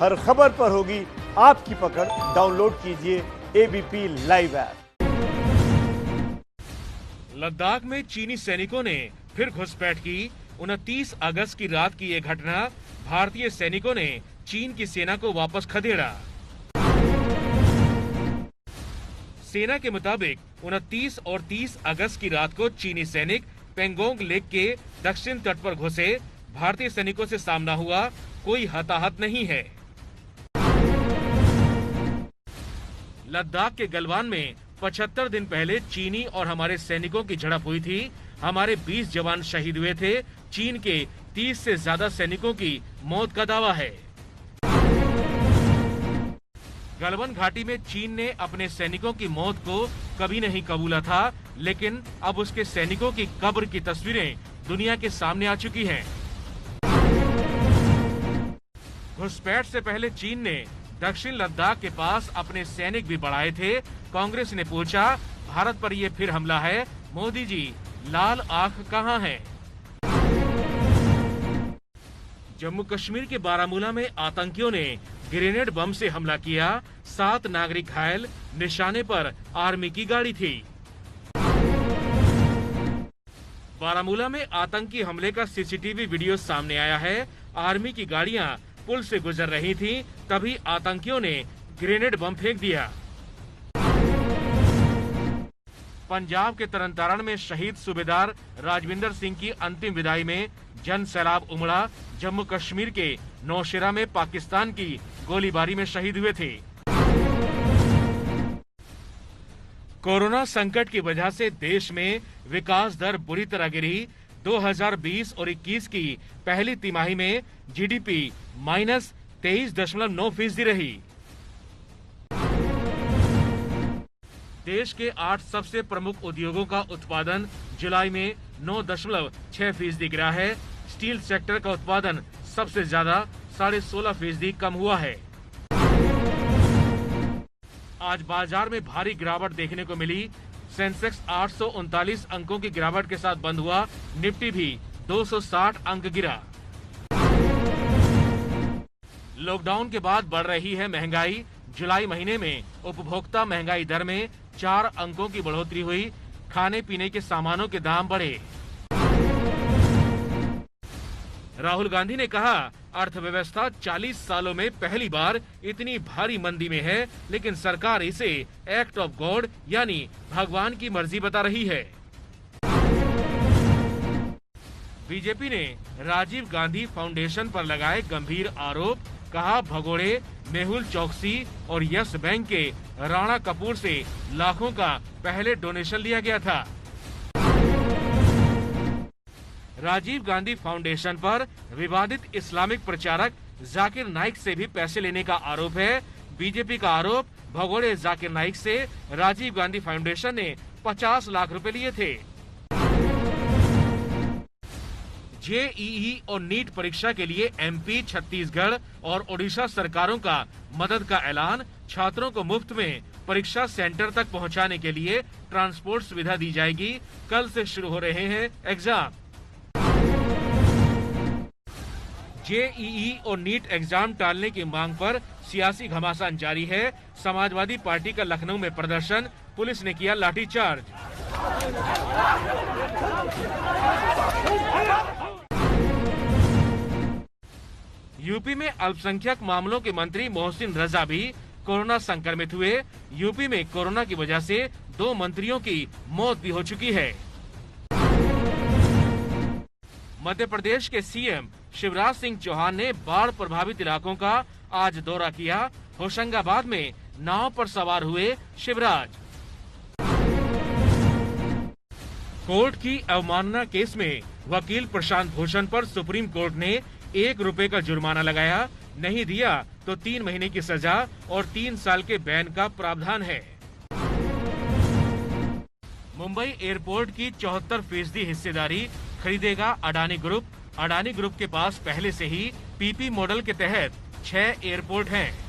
हर खबर पर होगी आपकी पकड़। डाउनलोड कीजिए एबीपी लाइव ऐप। लद्दाख में चीनी सैनिकों ने फिर घुसपैठ की। 29 अगस्त की रात की यह घटना, भारतीय सैनिकों ने चीन की सेना को वापस खदेड़ा। सेना के मुताबिक 29 और 30 अगस्त की रात को चीनी सैनिक पेंगोंग लेक के दक्षिण तट पर घुसे। भारतीय सैनिकों से सामना हुआ, कोई हताहत नहीं है। लद्दाख के गलवान में 75 दिन पहले चीनी और हमारे सैनिकों की झड़प हुई थी। हमारे 20 जवान शहीद हुए थे। चीन के 30 से ज्यादा सैनिकों की मौत का दावा है। गलवान घाटी में चीन ने अपने सैनिकों की मौत को कभी नहीं कबूला था, लेकिन अब उसके सैनिकों की कब्र की तस्वीरें दुनिया के सामने आ चुकी हैं। घुसपैठ से पहले चीन ने दक्षिण लद्दाख के पास अपने सैनिक भी बढ़ाए थे। कांग्रेस ने पूछा, भारत पर ये फिर हमला है, मोदी जी लाल आंख कहां है? जम्मू कश्मीर के बारामूला में आतंकियों ने ग्रेनेड बम से हमला किया। 7 नागरिक घायल, निशाने पर आर्मी की गाड़ी थी। बारामूला में आतंकी हमले का सीसीटीवी वीडियो सामने आया है। आर्मी की गाड़ियां पुल से गुजर रही थीं, तभी आतंकियों ने ग्रेनेड बम फेंक दिया। पंजाब के तरनतारण में शहीद सूबेदार राजविंदर सिंह की अंतिम विदाई में जन सैलाब उमड़ा। जम्मू कश्मीर के नौशेरा में पाकिस्तान की गोलीबारी में शहीद हुए थे। कोरोना संकट की वजह से देश में विकास दर बुरी तरह गिरी। 2020 और 21 की पहली तिमाही में जीडीपी -23.9% रही। देश के 8 सबसे प्रमुख उद्योगों का उत्पादन जुलाई में 9.6% गिरा है। स्टील सेक्टर का उत्पादन सबसे ज्यादा 16.5% कम हुआ है। आज बाजार में भारी गिरावट देखने को मिली। सेंसेक्स 839 अंकों की गिरावट के साथ बंद हुआ। निफ्टी भी 260 अंक गिरा। लॉकडाउन के बाद बढ़ रही है महंगाई। जुलाई महीने में उपभोक्ता महंगाई दर में 4 अंकों की बढ़ोतरी हुई। खाने पीने के सामानों के दाम बढ़े। राहुल गांधी ने कहा, अर्थव्यवस्था 40 सालों में पहली बार इतनी भारी मंदी में है, लेकिन सरकार इसे एक्ट ऑफ गॉड यानी भगवान की मर्जी बता रही है। बीजेपी ने राजीव गांधी फाउंडेशन पर लगाए गंभीर आरोप। कहा, भगोड़े, मेहुल चौकसी और यस बैंक के राणा कपूर से लाखों का पहले डोनेशन लिया गया था। राजीव गांधी फाउंडेशन पर विवादित इस्लामिक प्रचारक जाकिर नाइक से भी पैसे लेने का आरोप है। बीजेपी का आरोप, भगोड़े जाकिर नाइक से राजीव गांधी फाउंडेशन ने 50 लाख रुपए लिए थे। जेईई और नीट परीक्षा के लिए एमपी, छत्तीसगढ़ और ओडिशा सरकारों का मदद का ऐलान। छात्रों को मुफ्त में परीक्षा सेंटर तक पहुंचाने के लिए ट्रांसपोर्ट सुविधा दी जाएगी। कल से शुरू हो रहे हैं एग्जाम। जेईई और नीट एग्जाम टालने की मांग पर सियासी घमासान जारी है। समाजवादी पार्टी का लखनऊ में प्रदर्शन, पुलिस ने किया लाठीचार्ज। यूपी में अल्पसंख्यक मामलों के मंत्री मोहसिन रजा भी कोरोना संक्रमित हुए। यूपी में कोरोना की वजह से 2 मंत्रियों की मौत भी हो चुकी है। मध्य प्रदेश के सीएम शिवराज सिंह चौहान ने बाढ़ प्रभावित इलाकों का आज दौरा किया। होशंगाबाद में नाव पर सवार हुए शिवराज। कोर्ट की अवमानना केस में वकील प्रशांत भूषण पर सुप्रीम कोर्ट ने 1 रुपए का जुर्माना लगाया। नहीं दिया तो 3 महीने की सजा और 3 साल के बैन का प्रावधान है। मुंबई एयरपोर्ट की 74% हिस्सेदारी खरीदेगा अडानी ग्रुप। अडानी ग्रुप के पास पहले से ही पीपी मॉडल के तहत 6 एयरपोर्ट हैं।